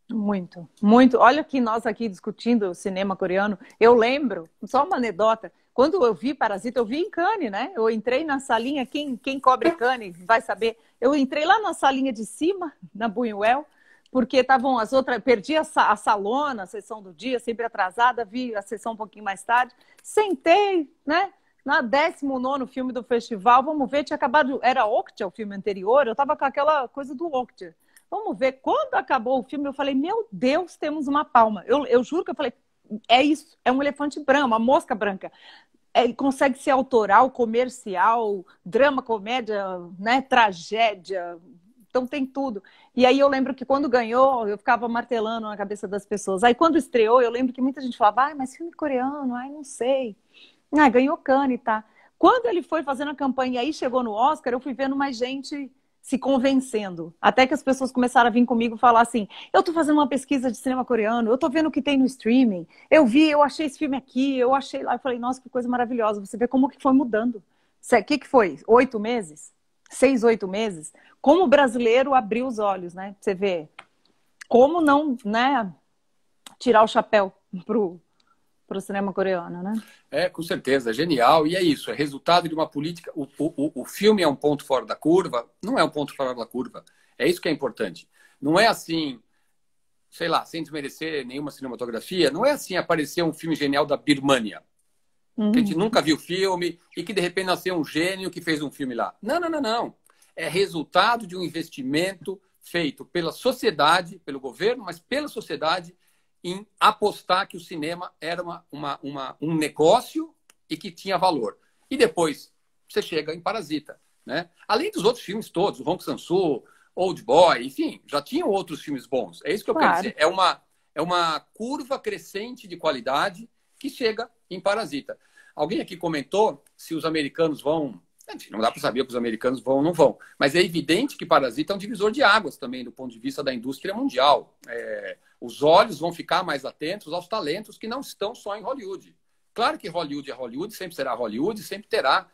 Muito, muito. Olha que nós aqui discutindo o cinema coreano. Eu lembro, só uma anedota, quando eu vi Parasita, eu vi em Cannes, né? Eu entrei na salinha, quem cobre Cannes vai saber. Eu entrei lá na salinha de cima, na Buñuel, porque estavam as outras... Perdi a salona, a sessão do dia, sempre atrasada, vi a sessão um pouquinho mais tarde. Sentei, né? Na 19º filme do festival, vamos ver, tinha acabado... Era Okja, o filme anterior, eu estava com aquela coisa do Okja. Vamos ver, quando acabou o filme, eu falei, meu Deus, temos uma palma. Eu juro que eu falei, é isso, é um elefante branco, uma mosca branca. Ele consegue ser autoral, comercial, drama, comédia, né, tragédia, então tem tudo. E aí eu lembro que quando ganhou, eu ficava martelando na cabeça das pessoas. Aí quando estreou, eu lembro que muita gente falava, mas filme coreano, não sei. Ganhou Cannes, tá? Quando ele foi fazendo a campanha e aí chegou no Oscar, eu fui vendo mais gente se convencendo. Até que as pessoas começaram a vir comigo falar assim, eu tô fazendo uma pesquisa de cinema coreano, eu tô vendo o que tem no streaming, eu achei esse filme aqui, eu achei lá. Eu falei, nossa, que coisa maravilhosa. Você vê como que foi mudando. O que foi? 8 meses? 6, 8 meses? Como o brasileiro abriu os olhos, né? Você vê como não, né, tirar o chapéu pro cinema coreano, né? Com certeza, genial. E é isso, é resultado de uma política. O filme é um ponto fora da curva? Não é um ponto fora da curva. É isso que é importante. Não é assim, sei lá, sem desmerecer nenhuma cinematografia, não é assim aparecer um filme genial da Birmânia. Que a gente nunca viu o filme e que de repente nasceu um gênio que fez um filme lá. Não, não, não, não. É resultado de um investimento feito pela sociedade, pelo governo, mas pela sociedade, em apostar que o cinema era um negócio e que tinha valor. E depois você chega em Parasita, né? Além dos outros filmes todos, o Hong Sang-soo, Old Boy, enfim, já tinham outros filmes bons. É isso que eu quero dizer. É uma curva crescente de qualidade que chega em Parasita. Alguém aqui comentou se os americanos vão... Não dá para saber que os americanos vão ou não vão. Mas é evidente que Parasita é um divisor de águas também, do ponto de vista da indústria mundial. Os olhos vão ficar mais atentos aos talentos que não estão só em Hollywood. Claro que Hollywood é Hollywood, sempre será Hollywood, sempre terá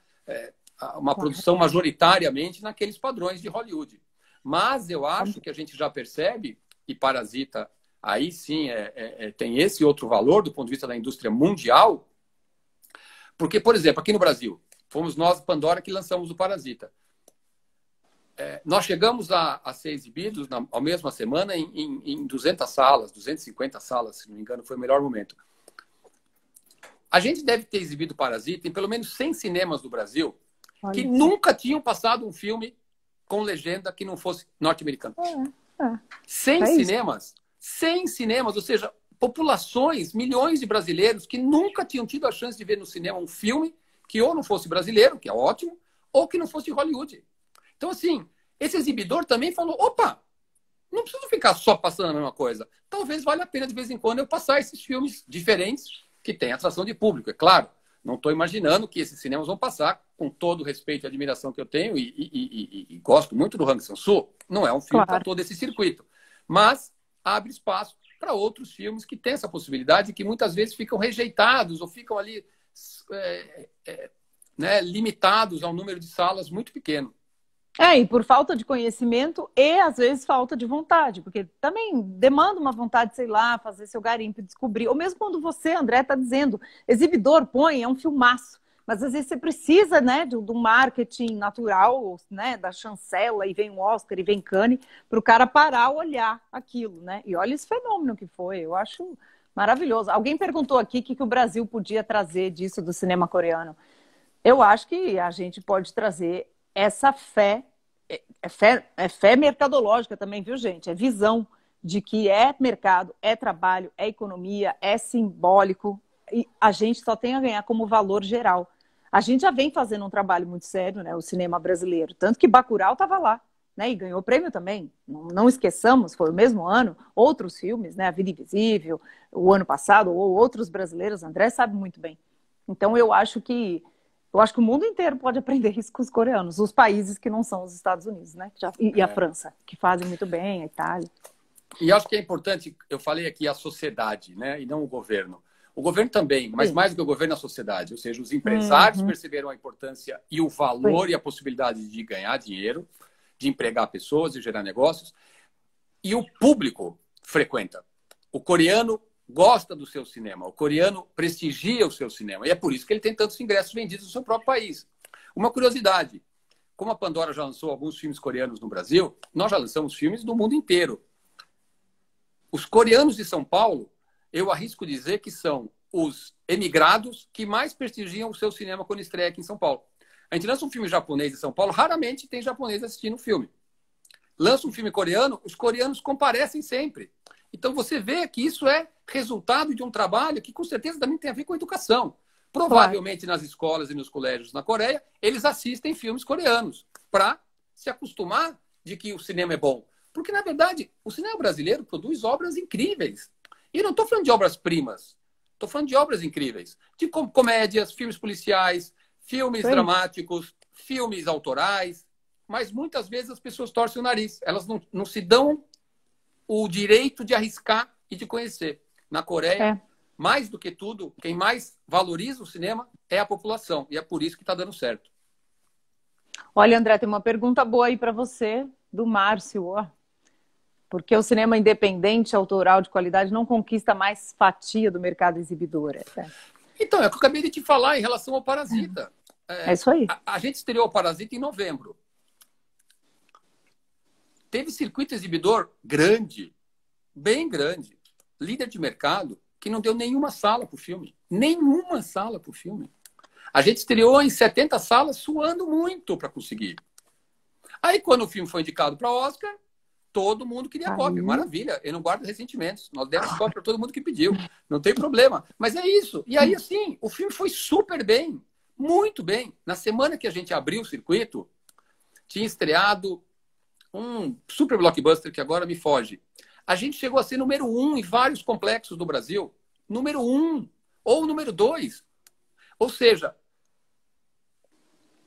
uma produção majoritariamente naqueles padrões de Hollywood. Mas eu acho que a gente já percebe, e Parasita aí sim tem esse outro valor do ponto de vista da indústria mundial, porque, por exemplo, aqui no Brasil, fomos nós, Pandora, que lançamos o Parasita. nós chegamos a ser exibidos a mesma semana em 200 salas, 250 salas, se não me engano, foi o melhor momento. A gente deve ter exibido Parasita em pelo menos 100 cinemas do Brasil que nunca tinham passado um filme com legenda que não fosse norte-americano. 100 cinemas, 100 cinemas, ou seja, populações, milhões de brasileiros que nunca tinham tido a chance de ver no cinema um filme que ou não fosse brasileiro, que é ótimo, ou que não fosse de Hollywood. Então, assim, esse exibidor também falou, opa, não preciso ficar só passando a mesma coisa. Talvez valha a pena, de vez em quando, eu passar esses filmes diferentes que têm atração de público, é claro. Não estou imaginando que esses cinemas vão passar, com todo o respeito e admiração que eu tenho, e gosto muito do Hang Sang-soo. Não é um filme para todo esse circuito. Mas abre espaço para outros filmes que têm essa possibilidade e que muitas vezes ficam rejeitados ou ficam ali né, limitados a um número de salas muito pequeno. E por falta de conhecimento e, às vezes, falta de vontade, porque também demanda uma vontade, sei lá, fazer seu garimpo, descobrir. Ou mesmo quando você, André, está dizendo, exibidor, põe, é um filmaço. Mas, às vezes, você precisa, né, de um marketing natural, né, da chancela, e vem um Oscar, e vem Cannes, para o cara parar, olhar aquilo, né? E olha esse fenômeno que foi, eu acho maravilhoso. Alguém perguntou aqui o que o Brasil podia trazer disso do cinema coreano. Eu acho que a gente pode trazer essa fé, fé mercadológica também, viu, gente? É visão de que é mercado, é trabalho, é economia, é simbólico, e a gente só tem a ganhar como valor geral. A gente já vem fazendo um trabalho muito sério, né, o cinema brasileiro, tanto que Bacurau estava lá, né, e ganhou prêmio também. Não esqueçamos, foi o mesmo ano, outros filmes, né, A Vida Invisível, o ano passado, ou outros brasileiros, André sabe muito bem. Então eu acho que o mundo inteiro pode aprender isso com os coreanos, os países que não são os Estados Unidos, né? E a França, que fazem muito bem, a Itália. E acho que é importante, eu falei aqui, a sociedade, né? E não o governo. O governo também, mas mais do que o governo, a sociedade. Ou seja, os empresários perceberam a importância e o valor e a possibilidade de ganhar dinheiro, de empregar pessoas e gerar negócios. E o público frequenta. O coreano gosta do seu cinema, o coreano prestigia o seu cinema, e é por isso que ele tem tantos ingressos vendidos no seu próprio país. Uma curiosidade, como a Pandora já lançou alguns filmes coreanos no Brasil, nós já lançamos filmes do mundo inteiro. Os coreanos de São Paulo, eu arrisco dizer que são os emigrados que mais prestigiam o seu cinema quando estreia aqui em São Paulo. A gente lança um filme japonês em São Paulo, raramente tem japonês assistindo o filme. Lança um filme coreano, os coreanos comparecem sempre. Então, você vê que isso é resultado de um trabalho que, com certeza, também tem a ver com a educação. Provavelmente, nas escolas e nos colégios na Coreia, eles assistem filmes coreanos para se acostumar de que o cinema é bom. Porque, na verdade, o cinema brasileiro produz obras incríveis. E não estou falando de obras-primas. Estou falando de obras incríveis. De comédias, filmes policiais, filmes dramáticos, filmes autorais. Mas, muitas vezes, as pessoas torcem o nariz. Elas não se dão o direito de arriscar e de conhecer. Na Coreia, mais do que tudo, quem mais valoriza o cinema é a população. E é por isso que está dando certo. Olha, André, tem uma pergunta boa aí para você, do Márcio. Por que o cinema independente, autoral, de qualidade, não conquista mais fatia do mercado exibidor? Então, é o que eu acabei de te falar em relação ao Parasita. É isso aí. A gente estreou o Parasita em novembro. Teve circuito exibidor grande, bem grande, líder de mercado, que não deu nenhuma sala para o filme. Nenhuma sala para o filme. A gente estreou em 70 salas, suando muito para conseguir. Aí, quando o filme foi indicado para Oscar, todo mundo queria cópia. Maravilha, eu não guardo ressentimentos. Nós demos cópia para todo mundo que pediu. Não tem problema. Mas é isso. E aí, assim, o filme foi super bem. Muito bem. Na semana que a gente abriu o circuito, tinha estreado um super blockbuster que agora me foge. A gente chegou a ser número 1 em vários complexos do Brasil. Número 1 ou número 2. Ou seja,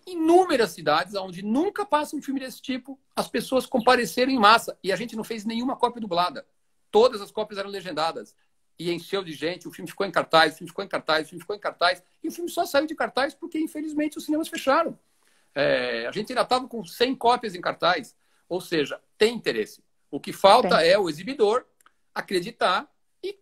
inúmeras cidades onde nunca passa um filme desse tipo, as pessoas compareceram em massa. E a gente não fez nenhuma cópia dublada. Todas as cópias eram legendadas. E encheu de gente, o filme ficou em cartaz, o filme ficou em cartaz, o filme ficou em cartaz. E o filme só saiu de cartaz porque, infelizmente, os cinemas fecharam. A gente ainda estava com 100 cópias em cartaz. Ou seja, tem interesse. O que falta é o exibidor acreditar e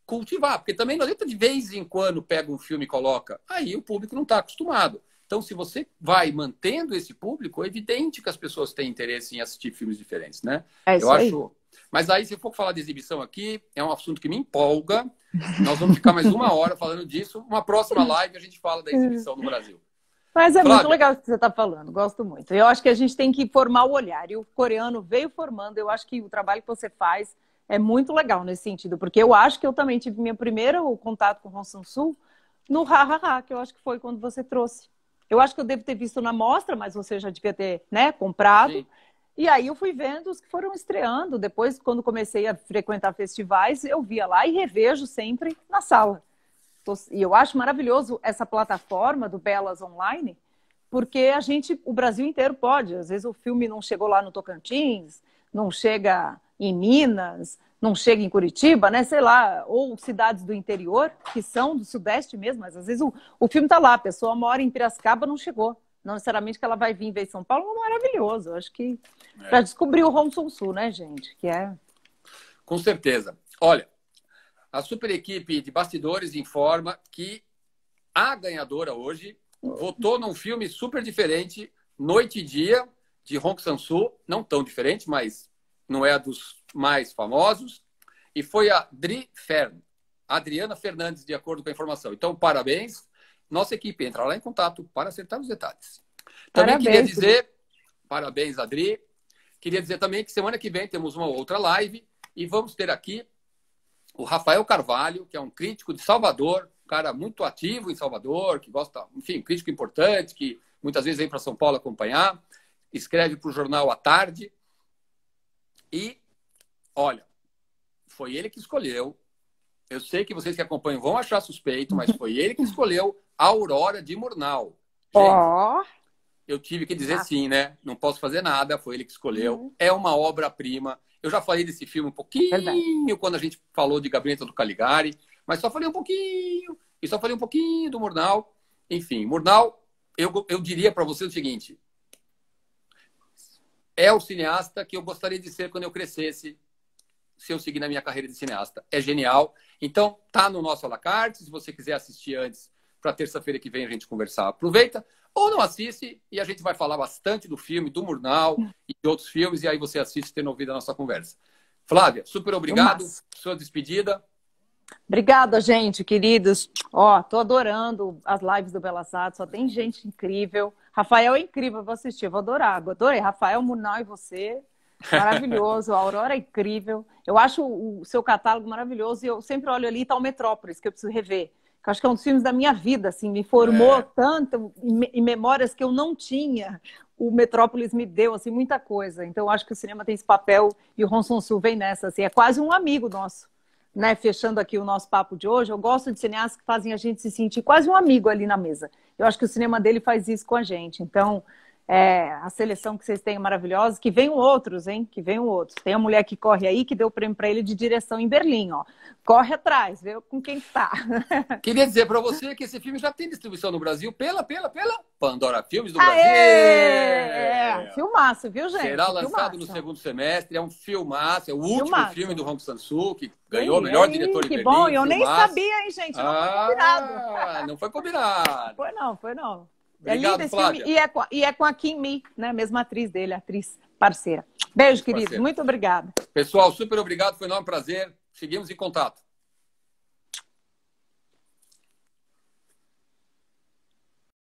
cultivar. Porque também não adianta de vez em quando pega um filme e coloca. Aí o público não está acostumado. Então, se você vai mantendo esse público, é evidente que as pessoas têm interesse em assistir filmes diferentes, né? É isso Eu aí. acho. Mas aí, se for falar de exibição aqui, é um assunto que me empolga. Nós vamos ficar mais 1 hora falando disso. Uma próxima live a gente fala da exibição no Brasil. Mas é Flávia, muito legal o que você está falando, gosto muito. Eu acho que a gente tem que formar o olhar, e o coreano veio formando. Eu acho que o trabalho que você faz é muito legal nesse sentido, porque eu acho que eu também tive meu primeiro contato com o Hong Sang-soo no Ha Ha Ha, que eu acho que foi quando você trouxe. Eu acho que eu devo ter visto na mostra, mas você já devia ter, né, comprado. sim. E aí eu fui vendo os que foram estreando. Depois, quando comecei a frequentar festivais, eu via lá e revejo sempre na sala. E eu acho maravilhoso essa plataforma do Belas Online, porque o Brasil inteiro pode. Às vezes o filme não chegou lá no Tocantins, não chega em Minas, não chega em Curitiba, né? Sei lá, ou cidades do interior, que são do Sudeste mesmo, mas às vezes o filme está lá, a pessoa mora em Piracicaba, não chegou. Não necessariamente que ela vai vir em vez de São Paulo, é maravilhoso. Eu acho que para descobrir o Hong Sang-soo, né, gente? Que é... Com certeza. Olha, a super equipe de bastidores informa que a ganhadora hoje votou num filme super diferente, Noite e Dia, de Hong Sang-soo. Não tão diferente, mas não é dos mais famosos. E foi a Adriana Fernandes, de acordo com a informação. Então, parabéns. Nossa equipe entra lá em contato para acertar os detalhes. Também Parabéns. queria dizer, parabéns, Adri. Queria dizer também que semana que vem temos uma outra live e vamos ter aqui o Rafael Carvalho, que é um crítico de Salvador, um cara muito ativo em Salvador, que gosta, enfim, um crítico importante, que muitas vezes vem para São Paulo acompanhar, escreve para o jornal à tarde. E, olha, foi ele que escolheu. Eu sei que vocês que acompanham vão achar suspeito, mas foi ele que escolheu a Aurora de Murnau. Ó! Eu tive que dizer sim, né? Não posso fazer nada, foi ele que escolheu. É uma obra-prima. Eu já falei desse filme um pouquinho quando a gente falou de Gabinete do Caligari, mas só falei um pouquinho, e só falei um pouquinho do Murnau. Enfim, Murnau, eu diria para você o seguinte: é o cineasta que eu gostaria de ser quando eu crescesse, se eu seguir na minha carreira de cineasta. É genial. Então, tá no nosso à la carte. Se você quiser assistir antes, para terça-feira que vem a gente conversar, aproveita. Ou não assiste e a gente vai falar bastante do filme, do Murnau e de outros filmes, e aí você assiste tendo ouvido a nossa conversa. Flávia, super obrigado. Sua despedida. Obrigada, gente, queridos. Ó, tô adorando as lives do Belas-Artes, só tem gente incrível. Rafael é incrível, vou assistir, vou adorar. Adorei. Rafael, Murnau e você, maravilhoso. A Aurora é incrível. Eu acho o seu catálogo maravilhoso e eu sempre olho ali, tá o Metrópolis, que eu preciso rever. Que eu acho que é um dos filmes da minha vida, assim, me formou tanto em memórias que eu não tinha. O Metrópolis me deu, assim, muita coisa. Então, eu acho que o cinema tem esse papel e o Hong Sang-soo vem nessa, assim, é quase um amigo nosso. Né, fechando aqui o nosso papo de hoje, eu gosto de cineastas que fazem a gente se sentir quase um amigo ali na mesa. Eu acho que o cinema dele faz isso com a gente. Então, a seleção que vocês têm é maravilhosa. Que venham outros, hein? Que venham outros. Tem a mulher que corre aí, que deu o prêmio para ele de direção em Berlim, ó. Corre atrás, vê com quem tá. Queria dizer para você que esse filme já tem distribuição no Brasil pela Pandora Filmes do Brasil. Filmaço, viu, gente? Será lançado no segundo semestre, é um filmaço, é o último filme do Hong Sang-soo, que ganhou o melhor diretor de Berlim. Que bom, eu nem sabia, hein, gente? Não foi combinado. Não foi combinado. Foi não. Obrigado, lindo esse Flávia. filme. E é com a Kim Mi, né? Mesma atriz dele, atriz parceira. Beijo, querido. Muito obrigada. Pessoal, super obrigado. Foi um enorme prazer. Seguimos em contato.